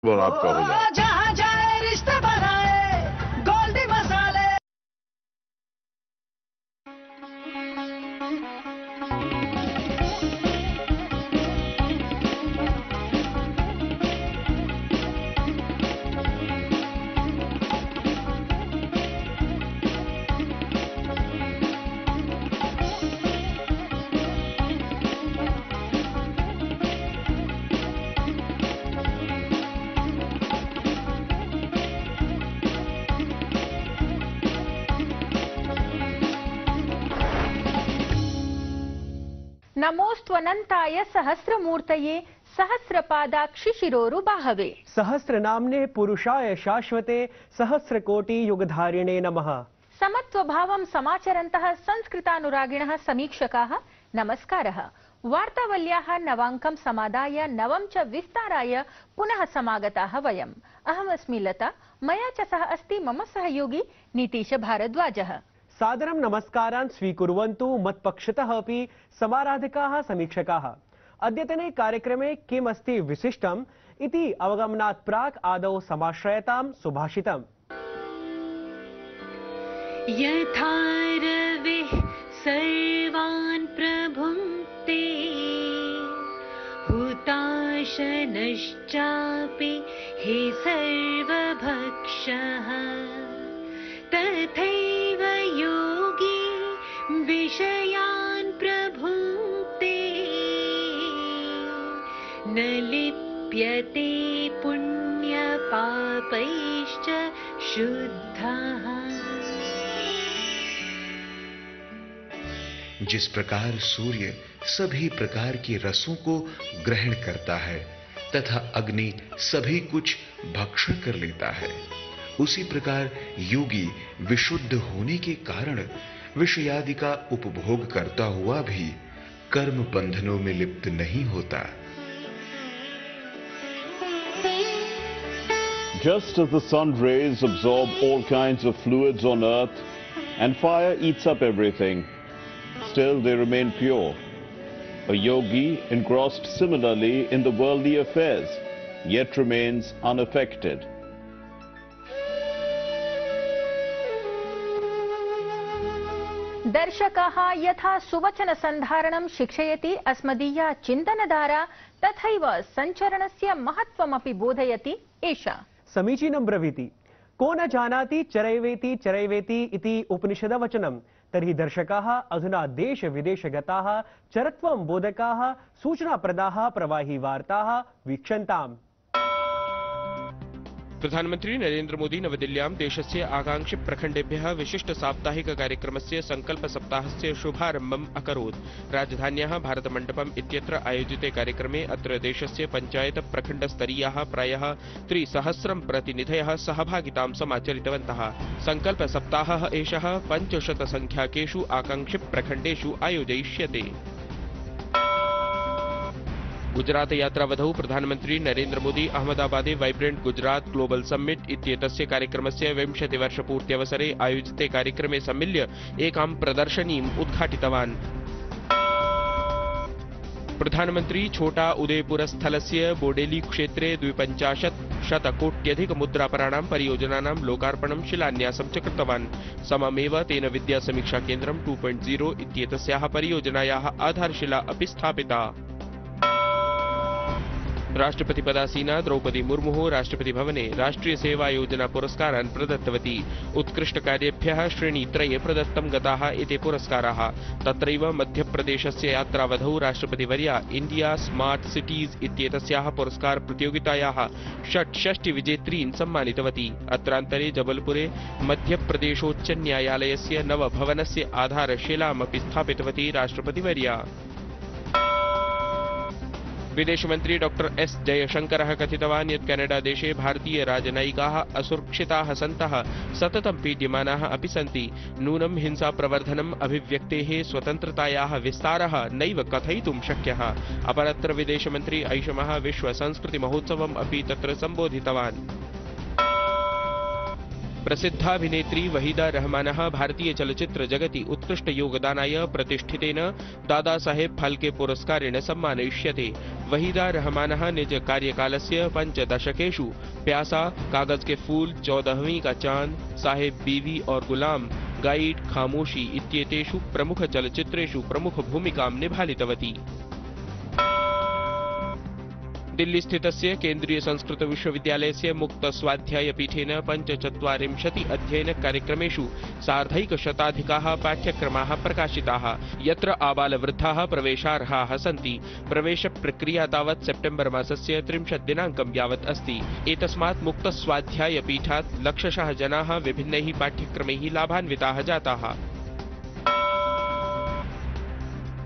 और आपका हो जाए। जहाँ जाए रिश्ते बनाए गोल्डी मसाले। नमोस्त्वनन्ताय सहस्रमूर्तये सहस्रपादाक्षिशिरोरुबाहवे सहस्रनाम्ने पुरुषाय शाश्वते सहस्रकोटि युगधारिणे नमः। समत्वभावं समाचरन्तः संस्कृतानुरागिणः समीक्षकाः नमस्कारः। वार्तावल्याः नवाङ्कं समादाय नवं च विस्ताराय पुनः समागताः वयम्। अहमस्मि लता, मया च सह अस्ति मम सहयोगी नीतीश भारद्वाजः। सादरं नमस्कारान् स्वीकुर्वन्तु मत्पक्षतः अपि समाराधकाः समीक्षकाः। अद्यतने कार्यक्रमे किम् अस्ति विशिष्टम् इति अवगमनात् प्राक् आदौ समाश्रयतां सुभाषितम्। यथा रविः सर्वान् प्रभुङ्क्ते हुताशनश्चापि हे सर्वभक्षः तथैव योगी विषयान् प्रभुङ्क्ते न लिप्यते पुण्यपापैश्च शुद्धः। जिस प्रकार सूर्य सभी प्रकार के रसों को ग्रहण करता है तथा अग्नि सभी कुछ भक्षण कर लेता है, उसी प्रकार योगी विशुद्ध होने के कारण विषयादि का उपभोग करता हुआ भी कर्म बंधनों में लिप्त नहीं होता। Just as the sun rays absorb all kinds of fluids on earth and fire eats up everything, still they remain pure. A yogi engrossed similarly in the worldly affairs, yet remains unaffected. दर्शकाः यथा सुवचन संधारणं शिक्षयति अस्मदीया चिन्तनधारा, तथैव संचरणस्य महत्त्वमपि बोधयति एषा। समीचीनं ब्रवीति। को न जानाति चरैवेति चरैवेति इति उपनिषदवचनं। तर्हि दर्शकाः अधुना देश विदेशगताः चरत्वं बोधकाः सूचनाप्रदाः प्रवाही वार्ताः वीक्षन्ताम्। प्रधानमंत्री नरेंद्र मोदी नवदिल्ल्यां देशस्य आकांक्षि प्रखण्डेभ्यः विशिष्ट साप्ताहिक कार्यक्रमस्य संकल्प सप्ताहस्य शुभारम्भम् अकरोत्। राजधान्याः भारतमण्डपम् इत्यत्र आयोजिते कार्यक्रमे अत्र देशस्य पञ्चायत प्रखण्डस्तरीयाः प्रायः 300 प्रतिनिधयः सहभागितां समाचरितवन्तः। संकल्प सप्ताहः एषः 500 संख्याकेषु आकांक्षि प्रखण्डेषु आयोजयिष्यते। गुजरात यात्रावधौ प्रधानमंत्री नरेंद्र मोदी अहमदाबादे वाइब्रेंट गुजरात ग्लोबल समिट इत्येतस्य कार्यक्रमस्य 20 वर्षपूर्त्यवसरे आयोजिते कार्यक्रमे सम्मिल्य एकां प्रदर्शनीम् उद्घाटितवान्। प्रधानमंत्री छोटा उदयपुरस्थलस्य बोडेली क्षेत्रे 52 कोट्यधिक मुद्रापराणां परियोजनानां लोकार्पणं शिलान्यासं च कृतवान्। सममेव तेन विद्यासमीक्षा केन्द्रं 2.0 इत्येतस्याः परियोजनायाः आधारशिला अपि स्थापिता। राष्ट्रपति पदासीना द्रौपदी मुर्मुः राष्ट्रपति भवने राष्ट्रिय सेवा योजना पुरस्कारान् प्रदत्तवती। उत्कृष्ट कार्येभ्यः श्रेणीत्रये प्रदत्तं गताः एते पुरस्काराः। तत्रैव मध्यप्रदेशस्य यात्रावधौ राष्ट्रपतिवर्या इंडिया स्मार्ट सिटीज इत्येतस्याः पुरस्कार प्रतियोगितायाः 66 विजेत्रीन् सम्मानितवती। अत्रान्तरे जबलपुरे मध्यप्रदेशोच्चन्यायालयस्य नवभवनस्य आधारशिलामपि स्थापितवती राष्ट्रपतिवर्या। विदेशमन्त्री डॉक्टर एस जयशंकरः कथितवान् यत् कैनेडा देशे भारतीय राजनयिकाः असुरक्षिताः सन्तः सततं पीड्यमानाः अपि सन्ति। नूनं हिंसा प्रवर्धनम् अभिव्यक्तेः स्वतन्त्रतायाः विस्तारः नैव कथयितुं शक्यः। अपरत्र विदेशमन्त्री ऐषमः विश्व संस्कृति महोत्सवम् अपि तत्र सम्बोधितवान्। प्रसिद्धाभिनेत्री वहीदा रहमानः भारतीय चलचित्र जगति उत्कृष्ट योगदानाय प्रतिष्ठितेन दादा साहेब फाल्के पुरस्कारेण सम्मानयिष्यते। वहीदा रहमानः निज कार्यकालस्य 5 दशकेषु प्यासा, कागज के फूल, 14वीं का चांद, साहेब बीवी और गुलाम, गाइड, खामोशी इत्येतेषु प्रमुख चलचित्रेषु प्रमुख भूमिकां निभालितवती। दिल्ली स्थितस्य केन्द्रीय संस्कृत विश्वविद्यालयस्य मुक्त स्वाध्यायपीठेन 45 अध्ययनकार्यक्रमेषु सार्धैकशताधिकाः पाठ्यक्रमाः प्रकाशिताः, यत्र आबालवृद्धाः प्रवेशार्हाः सन्ति। प्रवेशप्रक्रिया तावत् सेप्टेम्बर् मासस्य 30 दिनाङ्कं यावत् अस्ति। एतस्मात् मुक्त स्वाध्यायपीठात् लक्षशः जनाः विभिन्नैः पाठ्यक्रमैः लाभान्विताः जाताः।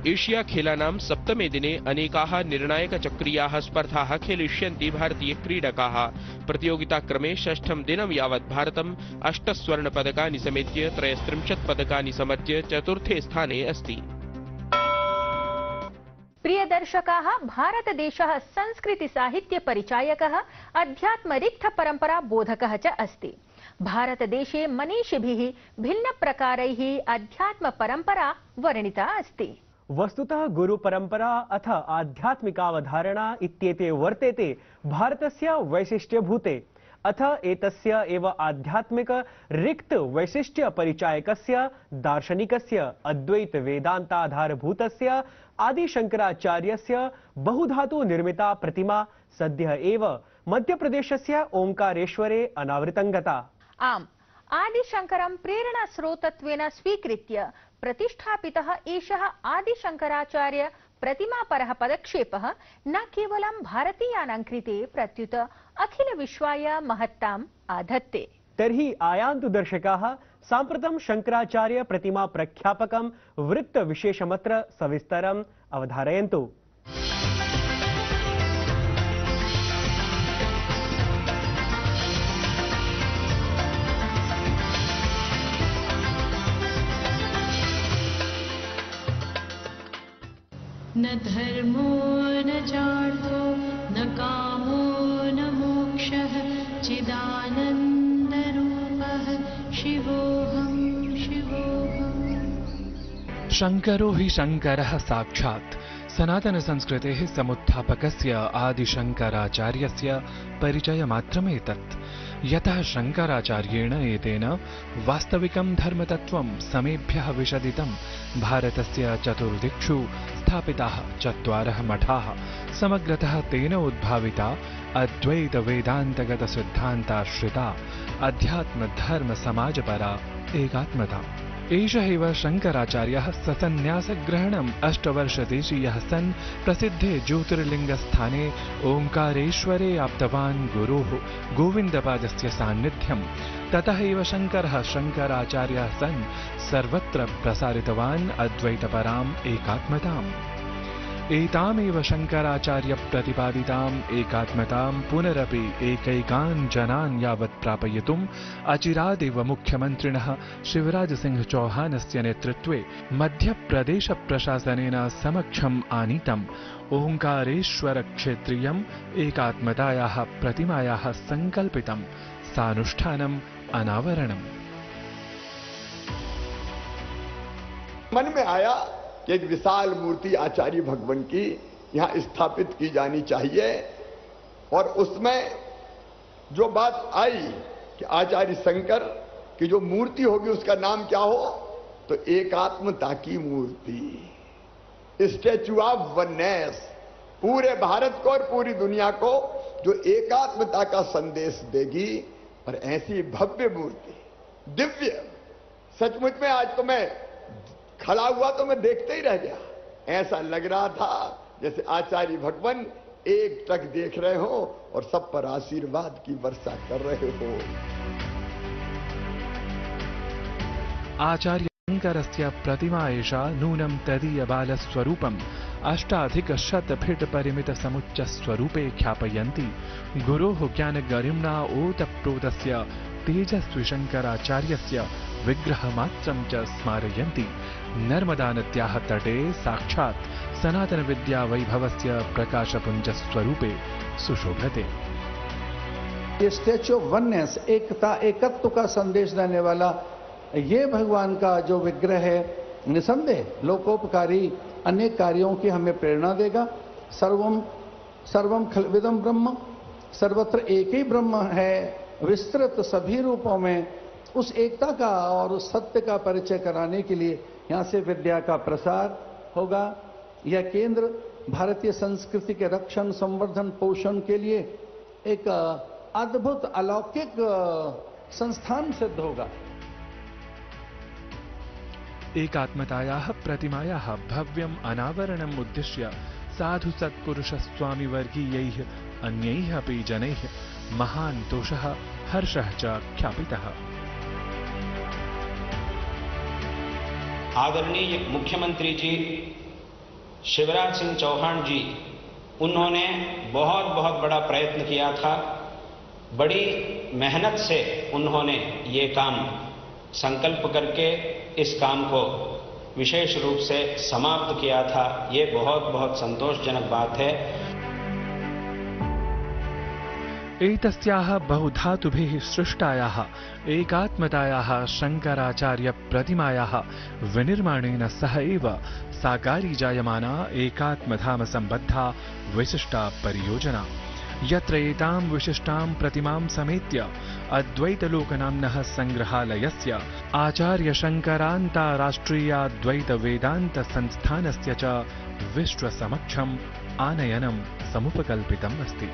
एशिया खेलानां सप्तमे दिने अनेकाः निर्णायकचक्रीयाः स्पर्धाः खेलिष्यन्ति भारतीय क्रीडकाः। प्रतियोगिताक्रमे षष्ठं दिनं यावत् भारतम् 8 स्वर्णपदकानि समेत्य 33 पदकानि समर्ज्य चतुर्थे स्थाने अस्ति। प्रिय दर्शकाः, भारतदेशः संस्कृति साहित्य परिचायकः, अध्यात्मरिक्थ परम्परा बोधकः च अस्ति। भारतदेशे मनीषिभिः भिन्नप्रकारैः अध्यात्म परम्परा वर्णिता अस्ति। वस्तुतः गुरु परंपरा अथ आध्यात्मिकावधारणा इत्येते वर्तेते भारतस्य वैशिष्ट्यभूते। अथ एतस्य एव आध्यात्मिक रिक्त वैशिष्ट्य परिचायकस्य दार्शनिकस्य अद्वैत वेदान्ताधारभूतस्य आदिशंकराचार्यस्य बहुधातु निर्मिता प्रतिमा सद्यः एव मध्यप्रदेशस्य ओंकारेश्वरे अनावृतं गता। आम्, आदिशंकरं प्रेरणास्रोतत्वेन स्वीकृत्य प्रतिष्ठापितः एषः आदिशंकराचार्य प्रतिमापरः पदक्षेपः न केवलं भारतीयानां कृते प्रत्युत अखिल विश्वाय महत्ताम् आधत्ते। तर्हि आयान्तु दर्शकाः, साम्प्रतं शंकराचार्य प्रतिमा प्रख्यापकं वृत्त विशेषमत्र सविस्तरम् अवधारयन्तु। न धर्मो न चार्थो न कामो न मोक्षः चिदानन्दरूपः शिवोऽहं शिवोऽहम्। शंकरो हि शंकरः साक्षात् सनातनसंस्कृतेः समुत्थापकस्य आदिशंकराचार्यस्य परिचयमात्रमेतत्। यतः शंकराचार्येण एतेन वास्तविकं धर्मतत्त्वं समेभ्यः विशदितं। भारतस्य चतुर्दिक्षु स्थापिताः 4 मठाः समग्रतः तेन उद्भाविता अद्वैत वेदान्तगत सिद्धान्ताश्रिता अध्यात्म धर्म समाजपरा एकात्मता। एष एव शंकराचार्यः ससन्न्यासग्रहणम् 8 वर्षदेशीयः सन् प्रसिद्धे ज्योतिर्लिङ्गस्थाने ओंकारेश्वरे आप्तवान् गुरोः गोविन्दपादस्य सान्निध्यम्। ततः एव शंकरः शंकराचार्यः सन् सर्वत्र प्रसारितवान् अद्वैतपराम् एकात्मताम्। एतामेव शंकराचार्य प्रतिपादिताम् एकात्मतां पुनरपि एकैकान् जनान् यावत् प्रापयितुम् अचिरादेव मुख्यमन्त्रिणः शिवराज सिंह चौहानस्य नेतृत्वे मध्यप्रदेश प्रशासनेन समक्षम् आनीतम् ओंकारेश्वर क्षेत्रीयम् एकात्मतायाः प्रतिमायाः संकल्पितं सानुष्ठानम् अनावरणम्। मन में आया कि एक विशाल मूर्ति आचार्य भगवान की यहाँ स्थापित की जानी चाहिए, और उसमें जो बात आई कि आचार्य शंकर की जो मूर्ति होगी उसका नाम क्या हो, तो एकात्मता की मूर्ति, स्टैच्यू ऑफ वननेस, पूरे भारत को और पूरी दुनिया को जो एकात्मता का संदेश देगी। और ऐसी भव्य मूर्ति, दिव्य, सचमुच में आज तो मैं खड़ा हुआ तो मैं देखते ही रह गया। ऐसा लग रहा था जैसे आचार्य भगवान एक टक देख रहे हो और सब पर आशीर्वाद की वर्षा कर रहे हो। आचार्य शंकरस्य प्रतिमा एषा नूनं तदीय बालस्वरूपम् 8,100 फीट परिमित समुच्च स्वरूपे ख्यापयन्ति। गुरोः ज्ञानगरिम्णा ओतप्रोतस्य तेजस्वी शंकराचार्यस्य विग्रहमात्रं च स्मारयन्ति। नर्मदानद्याः तटे साक्षात् सनातनविद्यावैभवस्य प्रकाशपुञ्जस्वरूपे सुशोभते। ये स्टैच्यू ऑफ वननेस, एकता एकत्व का संदेश देने वाला ये भगवान का जो विग्रह है, निसंदेह लोकोपकारी अनेक कार्यों की हमें प्रेरणा देगा। सर्वम सर्वम खलविदम ब्रह्म, सर्वत्र एक ही ब्रह्म है, विस्तृत सभी रूपों में। उस एकता का और उस सत्य का परिचय कराने के लिए यहाँ से विद्या का प्रसार होगा। यह केंद्र भारतीय संस्कृति के रक्षण, संवर्धन, पोषण के लिए एक अद्भुत अलौकिक संस्थान सिद्ध होगा। एकात्मतायाः प्रतिमायाः भव्यम् अनावरणम् उद्दिश्य साधु सत्पुरुष स्वामी वर्गीयैः अन्यैः अपि जनैः महान् तोषः हर्षः च ख्यापितः। आदरणीय मुख्यमंत्री जी शिवराज सिंह चौहान जी, उन्होंने बहुत बड़ा प्रयत्न किया था। बड़ी मेहनत से उन्होंने ये काम संकल्प करके इस काम को विशेष रूप से समाप्त किया था। ये बहुत संतोषजनक बात है। एतस्याः बहुधातुभिः सृष्टायाः एकात्मतायाः शंकराचार्य प्रतिमायाः विनिर्माणेन सह एव साकारी जायमाना एकात्मधाम संबद्धा विशिष्टा परियोजना, यत्र एतां विशिष्टां प्रतिमां समेत्य अद्वैतलोकनाम्नः संग्रहालयस्य आचार्य शंकरान्ताराष्ट्रियाद्वैत वेदांत संस्थानस्य च विश्वसमक्षम् आनयनं समुपकल्पितम् अस्ति।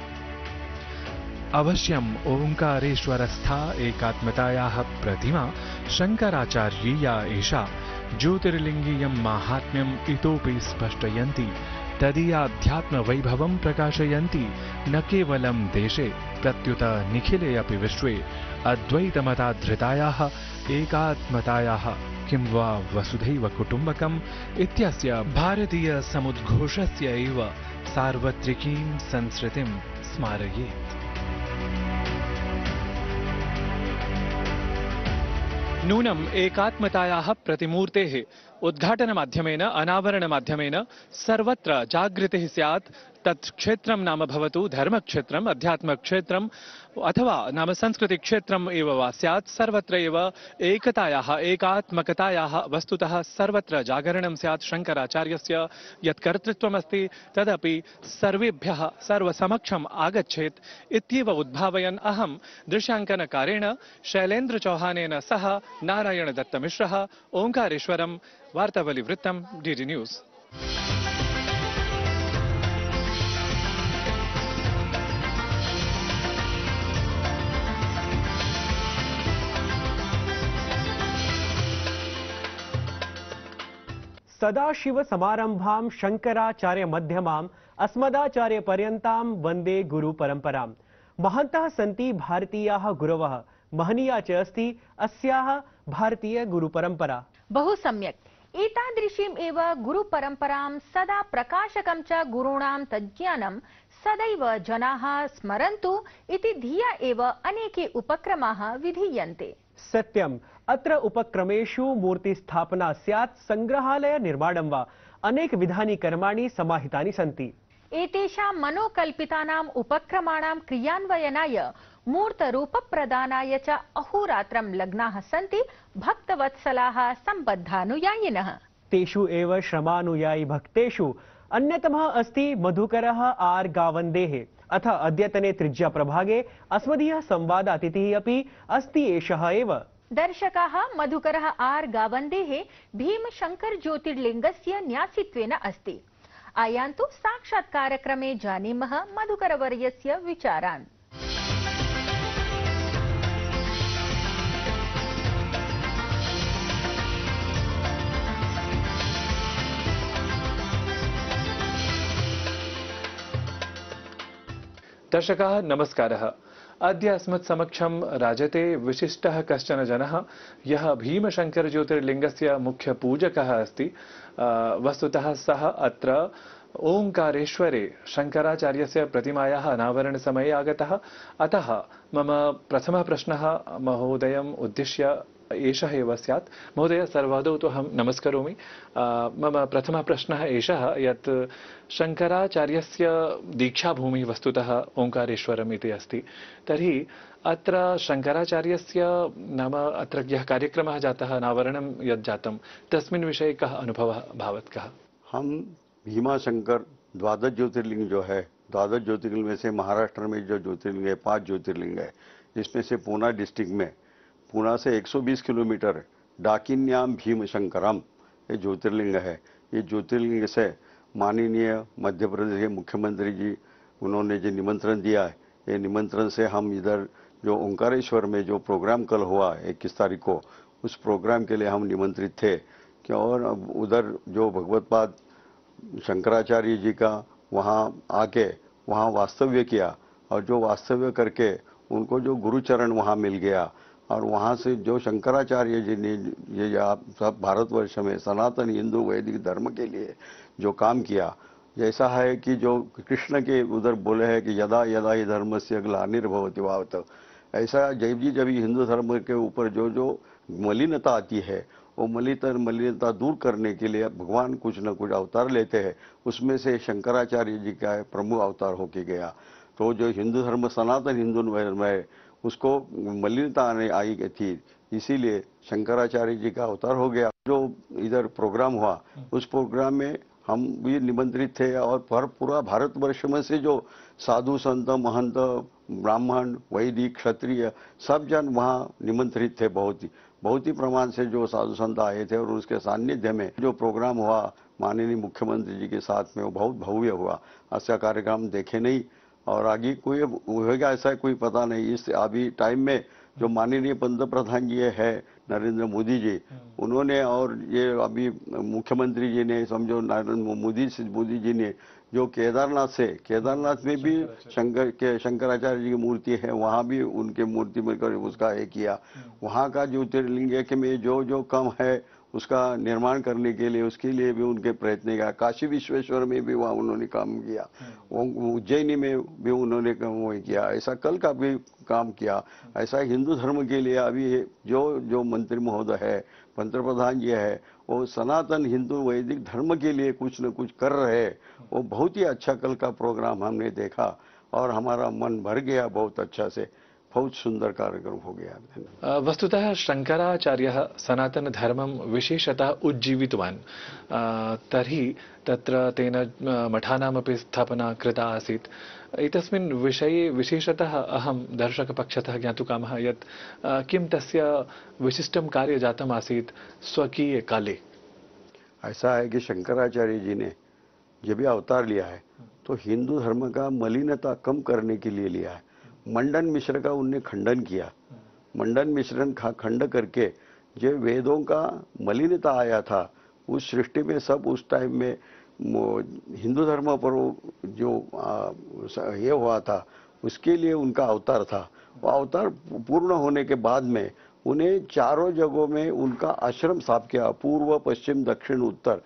अवश्यम् ओंकारेश्वरस्था एकात्मतायाः प्रतिमा शंकराचार्यीया एषा ज्योतिर्लिंगीयं माहात्म्यम् इतोपि स्पष्टयन्ति, तदीयाध्यात्मवैभवं प्रकाशयन्ति, न केवलं देशे प्रत्युत निखिले अपि विश्वे अद्वैतमताधृतायाः एकात्मतायाः किं वा वसुधैव कुटुम्बकम् इत्यस्य भारतीय समुद्घोषस्य एव सार्वत्रिकीं संस्कृतिं स्मारयेत्। नूनम् एकात्मतायाः प्रतिमूर्तेः उद्घाटनमाध्यमेन, अनावरणमाध्यमेन सर्वत्र जागृतिः स्यात्। तत् क्षेत्रं नाम भवतु धर्मक्षेत्रम्, अध्यात्मक्षेत्रम् अथवा नाम संस्कृतिक्षेत्रम् एव वा स्यात्, सर्वत्र एव एकतायाः, एकात्मकतायाः वस्तुतः सर्वत्र जागरणं स्यात्। शंकराचार्यस्य यत् कर्तृत्वमस्ति तदपि सर्वेभ्यः सर्वसमक्षम् आगच्छेत् इत्येव उद्भावयन् अहं दृश्याङ्कनकारेण शैलेन्द्र चौहानेन सह नारायण दत्तमिश्रः, ओंकारेश्वरम्, वार्तावलिवृत्तं, डीडी न्यूज़। सदाशिव समारंभां शंकराचार्य मध्यमां अस्मदाचार्य पर्यन्तां वंदे गुरु परंपरां। महन्तः सन्ति भारतीयाः गुरवः, महनीया च अस्ति अस्याः भारतीय गुरु परंपरा। बहु सम्यक्। एतादृशीम् एव गुरु परंपरां सदा प्रकाशकं च गुरूणां तज्ज्ञानं सदैव जनाः स्मरन्तु इति धिया एव अनेके उपक्रमाः विधीयन्ते। सत्यम्। अत्र उपक्रमेषु मूर्तिस्थापना स्यात्, संग्रहालय निर्माणं वा अनेक विधानि कर्माणि समाहितानि सन्ति। एतेषां मनोकल्पितानाम् उपक्रमाणां क्रियान्वयनाय, मूर्तरूपप्रदानाय च अहोरात्रं लग्नाः सन्ति भक्तवत्सलाः सम्बद्धानुयायिनः। तेषु एव श्रमानुयायी भक्तेषु अन्यतमः अस्ति मधुकरः आर् गावन्देः। अथ अद्यतने त्रिज्या प्रभागे अस्मदीयः संवादातिथिः अपि अस्ति एषः एव। दर्शकाः, मधुकरः आर् गावन्देः भीमशंकर ज्योतिर्लिंगस्य न्यासित्वेन अस्ति। आयान्तु साक्षात्कारक्रमे जानीमः मधुकरवर्यस्य विचारान्। दर्शकाः नमस्कारः। अद्य अस्मत् समक्षं राजते विशिष्टः कश्चन जनः, यः भीमशंकर ज्योतिर्लिंगस्य मुख्य पूजकः अस्ति। वस्तुतः सः अत्र ओंकारेश्वरे शंकराचार्यस्य प्रतिमायाः अनावरणसमये आगतः। अतः मम प्रथमः प्रश्नः महोदयम् उद्दिश्य एषः एव स्यात्। महोदय, सर्वादौ तु अहं नमस्करोमि। मम प्रथमः प्रश्नः एषः यत् शंकराचार्यस्य दीक्षाभूमिः वस्तुतः ओंकारेश्वरम् इति अस्ति। तर्हि अत्र शंकराचार्यस्य नाम अत्र यः कार्यक्रमः जातः, अनावरणं यत् जातं, तस्मिन् विषये कः अनुभवः भावत् कः? हम भीमा शंकर द्वादश ज्योतिर्लिंग जो है द्वादश ज्योतिर्लिंग में से महाराष्ट्र में जो ज्योतिर्लिंग है 5 ज्योतिर्लिंग है, जिसमें से पूना डिस्ट्रिक्ट में पूना से 120 किलोमीटर डाकिन्याम भीमशंकरम ये ज्योतिर्लिंग है। ये ज्योतिर्लिंग से माननीय मध्य प्रदेश के मुख्यमंत्री जी उन्होंने जो निमंत्रण दिया है, ये निमंत्रण से हम इधर जो ओंकारेश्वर में जो प्रोग्राम कल हुआ 21 तारीख को, उस प्रोग्राम के लिए हम निमंत्रित थे कि और उधर जो भगवतपाद शंकराचार्य जी का वहाँ आके वहाँ वास्तव्य किया और जो वास्तव्य करके उनको जो गुरुचरण वहाँ मिल गया और वहाँ से जो शंकराचार्य जी ने ये आप सब भारतवर्ष में सनातन हिंदू वैदिक धर्म के लिए जो काम किया, जैसा है कि जो कृष्ण के उधर बोले हैं कि यदा यदा ही धर्म से ग्लानिर्भवति भावत, ऐसा जब हिंदू धर्म के ऊपर जो मलिनता आती है वो मलिनता दूर करने के लिए भगवान कुछ न कुछ अवतार लेते हैं। उसमें से शंकराचार्य जी का प्रमुख अवतार होके गया। तो जो हिंदू धर्म सनातन हिंदू धर्म है उसको मलिनता आने आई थी, इसीलिए शंकराचार्य जी का अवतार हो गया। जो इधर प्रोग्राम हुआ उस प्रोग्राम में हम भी निमंत्रित थे और पूरा भारतवर्ष में से जो साधु संत महंत ब्राह्मण वैदिक क्षत्रिय सब जन वहाँ निमंत्रित थे। बहुत ही प्रमाण से जो साधु संत आए थे और उसके सानिध्य में जो प्रोग्राम हुआ माननीय मुख्यमंत्री जी के साथ में वो बहुत भव्य हुआ। ऐसा कार्यक्रम देखे नहीं और आगे कोई होगा ऐसा कोई पता नहीं। इस अभी टाइम में जो माननीय पंतप्रधान जी है नरेंद्र मोदी जी, उन्होंने और ये अभी मुख्यमंत्री जी ने समझो नरेंद्र मोदी जी ने जो केदारनाथ में भी शंकराचार्य जी की मूर्ति है, वहाँ भी उनके मूर्ति में कर उसका एक किया। वहाँ का ज्योतिर्लिंग में जो कम है उसका निर्माण करने के लिए उसके लिए भी उनके प्रयत्न किया। काशी विश्वेश्वर में भी वहाँ उन्होंने काम किया, उज्जैनी में भी उन्होंने किया, ऐसा कल का भी काम किया। ऐसा हिंदू धर्म के लिए अभी जो मंत्री महोदय है पंतप्रधान जी है वो सनातन हिंदू वैदिक धर्म के लिए कुछ न कुछ कर रहे हैं। वो बहुत ही अच्छा कल का प्रोग्राम हमने देखा और हमारा मन भर गया, बहुत अच्छा से बहुत सुंदर कार्यक्रम हो गया। वस्तुतः शंकराचार्यः सनातन धर्मं विशेषतः उज्जीवितवान्। तर्हि तत्र तेन मठानामपि स्थापना कृता आसीत्। एतस्मिन् विषये विशेषतः अहं दर्शकपक्षतः ज्ञातुकामः यत् किं तस्य विशिष्टं कार्य जातम् आसीत् स्वकीय काले। ऐसा है कि शंकराचार्य जी ने जब भी अवतार लिया है तो हिंदू धर्म का मलिनता कम करने के लिए लिया है। मंडन मिश्र का उनने खंडन किया। मंडन मिश्रण खंड करके जो वेदों का मलिनता आया था उस सृष्टि में सब उस टाइम में हिंदू धर्म पर जो ये हुआ था उसके लिए उनका अवतार था। वो अवतार पूर्ण होने के बाद में उन्हें चारों जगहों में उनका आश्रम स्थापित किया, पूर्व पश्चिम दक्षिण उत्तर,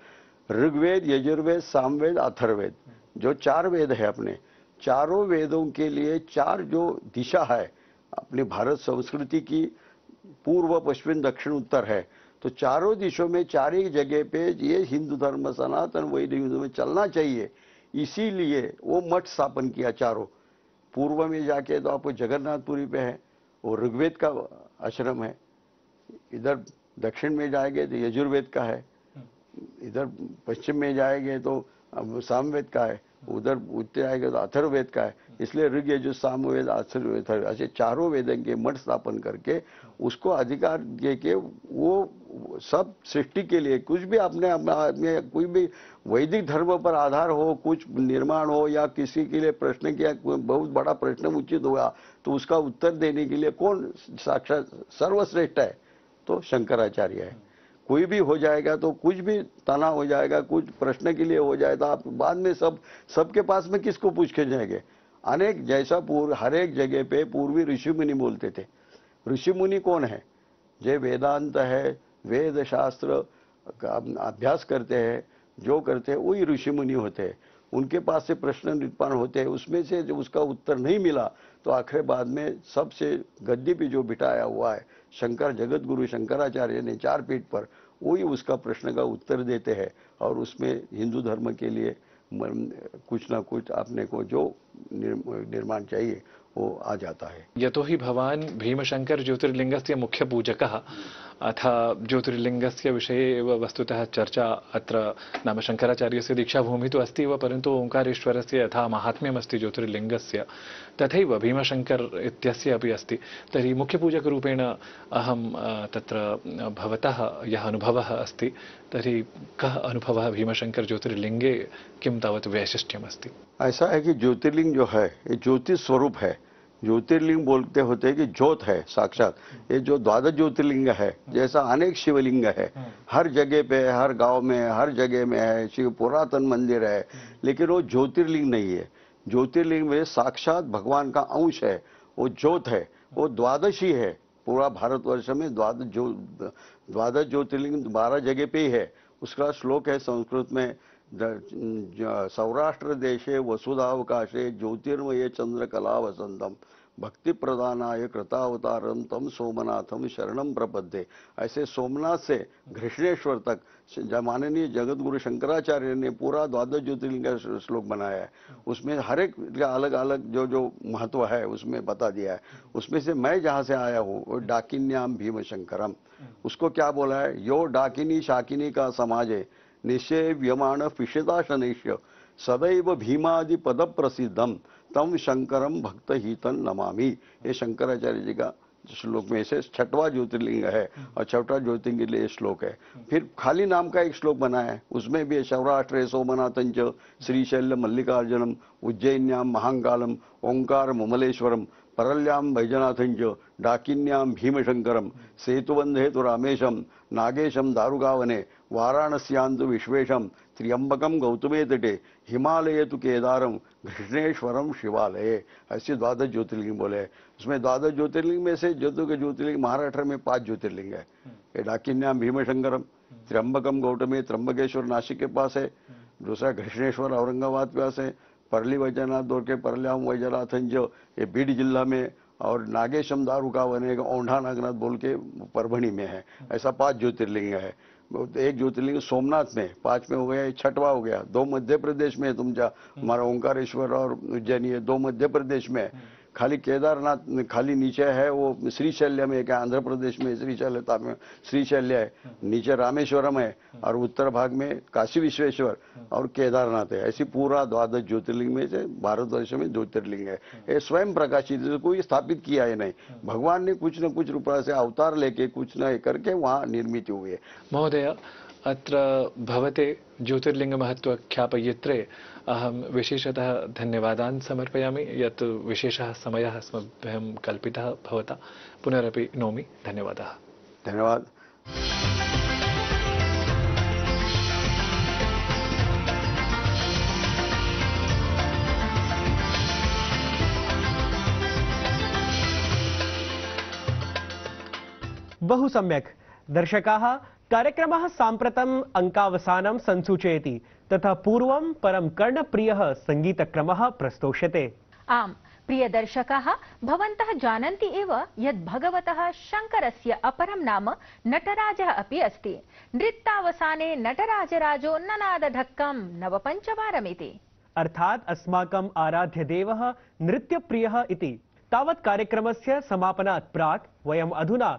ऋग्वेद यजुर्वेद सामवेद अथर्ववेद, जो 4 वेद है अपने चारों वेदों के लिए 4 जो दिशा है अपने भारत संस्कृति की, पूर्व पश्चिम दक्षिण उत्तर है। तो चारों दिशों में 4 एक जगह पे ये हिंदू धर्म सनातन वैदिक हिंदू में चलना चाहिए, इसीलिए वो मठ स्थापन किया चारों। पूर्व में जाके तो आपको जगन्नाथपुरी पे है वो ऋग्वेद का आश्रम है, इधर दक्षिण में जाएंगे तो यजुर्वेद का है, इधर पश्चिम में जाएंगे तो सामवेद का है, उधर उत्तर आएगा तो अथर्ववेद का है। इसलिए ऋग यजुर सामवेद अथर्ववेद ऐसे चारों वेदों के मठ स्थापन करके उसको अधिकार दे के वो सब सृष्टि के लिए कुछ भी अपने कोई भी वैदिक धर्म पर आधार हो, कुछ निर्माण हो या किसी के लिए प्रश्न किया बहुत बड़ा प्रश्न उचित हुआ तो उसका उत्तर देने के लिए कौन साक्षात सर्वश्रेष्ठ है तो शंकराचार्य है। कोई भी हो जाएगा तो कुछ भी तना हो जाएगा, कुछ प्रश्न के लिए हो जाए तो आप बाद में सबके पास में किसको पूछ के जाएंगे। अनेक जैसा हर एक जगह पे पूर्वी ऋषि मुनि बोलते थे। ऋषि मुनि कौन है? जो वेदांत है, वेद शास्त्र का अभ्यास करते हैं, जो करते हैं वही ऋषि मुनि होते हैं। उनके पास से प्रश्न उत्पन्न होते हैं, उसमें से जो उसका उत्तर नहीं मिला तो आखिर बाद में सबसे गद्दी पे जो बिठाया हुआ है शंकर जगत गुरु शंकराचार्य ने 4 पीठ पर, वही उसका प्रश्न का उत्तर देते हैं और उसमें हिंदू धर्म के लिए कुछ ना कुछ आपने को जो निर्माण चाहिए वो आ जाता है। यतो हि भवान् भीमशंकर ज्योतिर्लिंगस्य मुख्य पूजकः अथ ज्योतिर्लिंगस्य विषये एव वस्तुतः चर्चा अत्र नाम शंकराचार्यस्य दीक्षाभूमिः तु अस्ति एव, परन्तु ओङ्कारेश्वरस्य यथा माहात्म्यमस्ति ज्योतिर्लिंगस्य तथैव भीमशंकर इत्यस्य अपि अस्ति। तर्हि मुख्यपूजकरूपेण अहं तत्र भवतः यः अनुभवः अस्ति तर्हि कः अनुभवः भीमशंकर ज्योतिर्लिंगे, किं तावत् वैशिष्ट्यमस्ति? ऐसा है कि ज्योतिर्लिंग जो है ये ज्योति स्वरूप है। ज्योतिर्लिंग बोलते होते हैं कि ज्योत है साक्षात। ये जो द्वादश ज्योतिर्लिंग है, जैसा अनेक शिवलिंग है, हर जगह पे, हर गांव में, हर जगह में है, शिव पुरातन मंदिर है, लेकिन वो ज्योतिर्लिंग नहीं है। ज्योतिर्लिंग में साक्षात भगवान का अंश है, वो ज्योत है, वो द्वादश ही है। पूरा भारतवर्ष में द्वादश ज्योतिर्लिंग 12 जगह पे ही है। उसका श्लोक है संस्कृत में, सौराष्ट्र देशे वसुधावकाशे ज्योतिर्मये चंद्रकला वसंतम भक्ति प्रदानाय कृतावतारम तम सोमनाथम शरणम प्रपद्ये। ऐसे सोमनाथ से घृष्णेश्वर तक माननीय जगत गुरु शंकराचार्य ने पूरा द्वादश ज्योतिर्लिंग का श्लोक बनाया है। उसमें हर एक का अलग अलग जो जो महत्व है उसमें बता दिया है। उसमें से मैं जहाँ से आया हूँ वो डाकिन्याम भीमशंकरम, उसको क्या बोला है, यो डाकिनी शाकिनी का समाज है निश्चय व्यमाण पिशिता शनैश्य सदैव भीमादि पद प्रसिद्धम तम शंकरम भक्त हितन नमामि। ये शंकराचार्य जी का श्लोक में से 6वां ज्योतिर्लिंग है और 6वां ज्योतिर्लिंग के लिए श्लोक है। फिर खाली नाम का एक श्लोक बना है, उसमें भी सौराष्ट्र सोमनाथं च श्रीशैल मल्लिकार्जुनम उज्जैन्याम महाकालम ओंकार मुमलेश्वरम परल्याम वैजनाथं च डाकिन्याम भीमशंकरम सेतुबंधे तो रामेशम नागेशम दारुगावने वाराणस्यांतु विश्वेशम त्र्यंबकम गौतमे तटे हिमालय तु केदारम घृष्णेश्वरम शिवालय। ऐसे द्वादश ज्योतिर्लिंग बोले। उसमें द्वादश ज्योतिर्लिंग में से ज्योतिर्लिंग महाराष्ट्र में 5 ज्योतिर्लिंग है। ये डाकिन्याम भीमशंकरम, त्र्यंबकम गौतमे त्र्यंबकेश्वर नासिक के पास है, दूसरा घृष्णेश्वर औरंगाबाद के पास है, परली वैजनाथ दौड़ के परल्याम वैजनाथं जो ये बीड जिला में, और नागेशम दारुका बनेगा ओंढा नागनाथ बोल के परभणी में है। ऐसा 5 ज्योतिर्लिंग है। एक ज्योतिर्लिंग सोमनाथ में 5 में हो गया, 6वां हो गया। 2 मध्य प्रदेश में तुमचा हमारा ओंकारेश्वर और उज्जैनी है, 2 मध्य प्रदेश में। खाली केदारनाथ खाली नीचे है वो श्रीशैल्य में, क्या आंध्र प्रदेश में श्रीशैल्यता में श्रीशैल्य है, नीचे रामेश्वरम है और उत्तर भाग में काशी विश्वेश्वर और केदारनाथ है। ऐसी पूरा द्वादश ज्योतिर्लिंग में से भारतवर्ष में ज्योतिर्लिंग है। ये स्वयं प्रकाशित, कोई स्थापित किया है नहीं, भगवान ने कुछ न कुछ रूप से अवतार लेके कुछ न करके वहाँ निर्मित हुए है। महोदय, अत्र भवते ज्योतिर्लिंगमहत्त्वख्यापयित्रे अहं विशेषतः धन्यवादान् समर्पयामि यत् विशेषः समयः अस्मभ्यं कल्पितः भवता। पुनरपि नौमि, धन्यवादः। धन्यवाद। बहु सम्यक्। दर्शकाः, कार्यक्रमः साम्प्रतम् अङ्कावसानं संसूचयति, तथा पूर्वं परं कर्णप्रियः सङ्गीतक्रमः प्रस्तोष्यते। आम्, प्रिय दर्शकाः, भवन्तः जानन्ति एव यत् भगवतः शङ्करस्य अपरं नाम नटराजः अपि अस्ति। नृत्यावसाने नटराजराजो ननादढक्कं नवपञ्चवारमिति। अर्थात् अस्माकम् आराध्यदेवः नृत्यप्रियः इति। तावत् कार्यक्रमस्य समापनात् प्राक् वयम् अधुना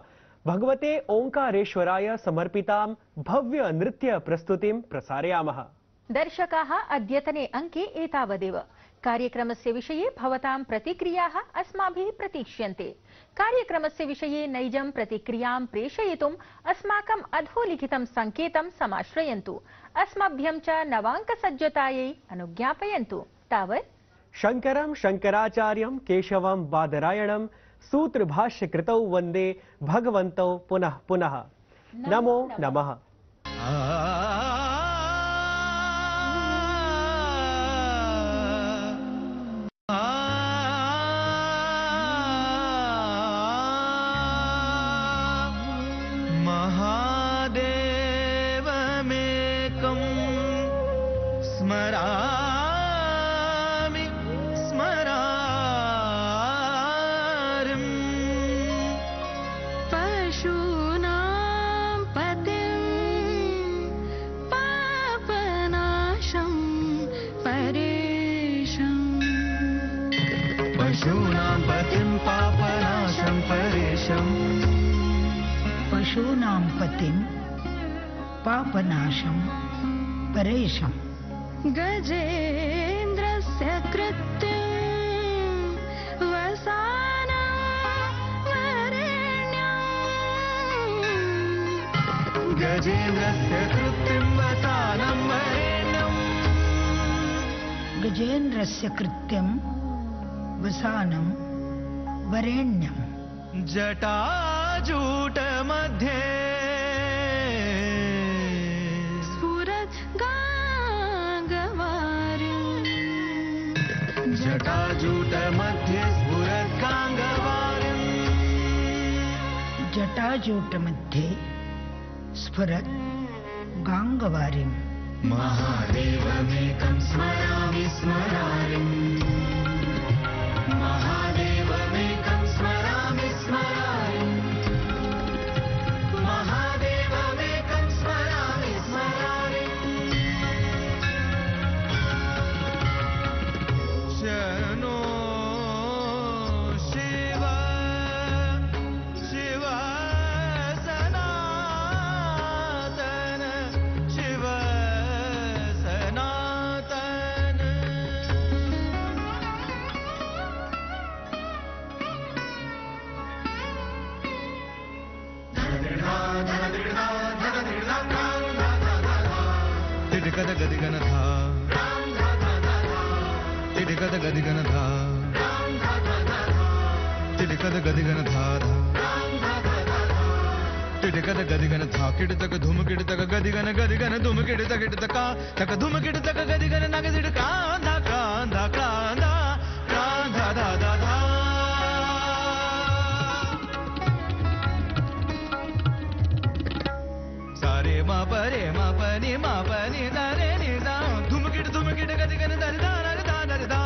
भगवते ओंकारेश्वराय समर्पितां भव्य नृत्य प्रस्तुतिं प्रसारयामः। दर्शकाः, अद्यतने अङ्के एतावदेव। कार्यक्रमस्य विषये भवतां प्रतिक्रियाः अस्माभिः प्रतीक्ष्यन्ते। कार्यक्रमस्य विषये नैजं प्रतिक्रियां प्रेषयितुम् अस्माकम् अधोलिखितं सङ्केतं समाश्रयन्तु। अस्मभ्यं च नवाङ्कसज्जतायै अनुज्ञापयन्तु। तावत् शङ्करं शङ्कराचार्यं केशवं बादरायणं सूत्रभाष्यकृतौ वन्दे भगवन्तौ पुनः पुनः। नमो नमः। महादेवमेकं स्मरामि स्मरारिम् पशूनां पतिं पशूनां पतिं पापनाशं परेशम् गजेन्द्रस्य कृत्यं वसानं वरेण्यम् गजेन्द्रस्य कृत्यं वसानं वरेण्यम् गजेन्द्रस्य कृत्यं वसानं वरेण्यम् जटाजूट मध्ये स्फुरत् गाङ्गवारिम् जटाजूट मध्ये स्फुरत् गाङ्गवारिम् जटाजूट मध्ये स्फुरत् गाङ्गवारिम् महादेवमेकं स्मरामि स्मरारिम् महादेवमेकं स्मरामि स्मरारिम् महादेवमेकं स्मरामि स्मरारिम् शनो शिव शिव सनातन शिव सनातन तिटिकद गदिगन था तिटिकद गदिगन था तिटिकद गदिगन था तिटिकद गदिगन था किड तक धूम किड तक गदिगन गदिगन धूम किड तक तक धूम किड तक गदिगन नग दिड कांधा कांधा कांधा कांधा धा धा धा सारे मा परे मा पनि दा रे नि दा धुमकिट गदिगन दर दा रे दा दर दा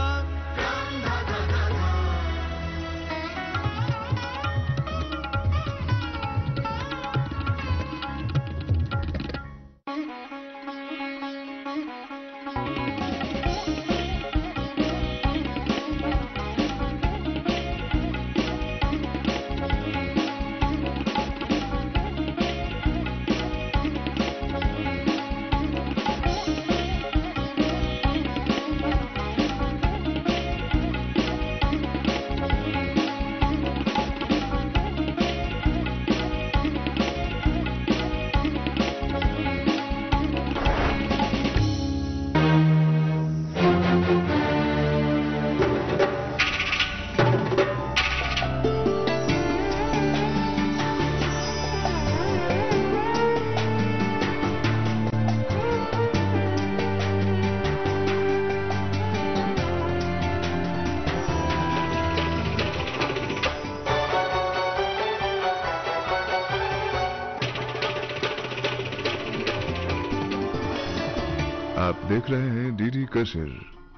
आप देख रहे हैं डीडी कश्मीर,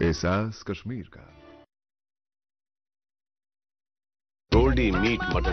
एहसास कश्मीर का। Goldy meet mutton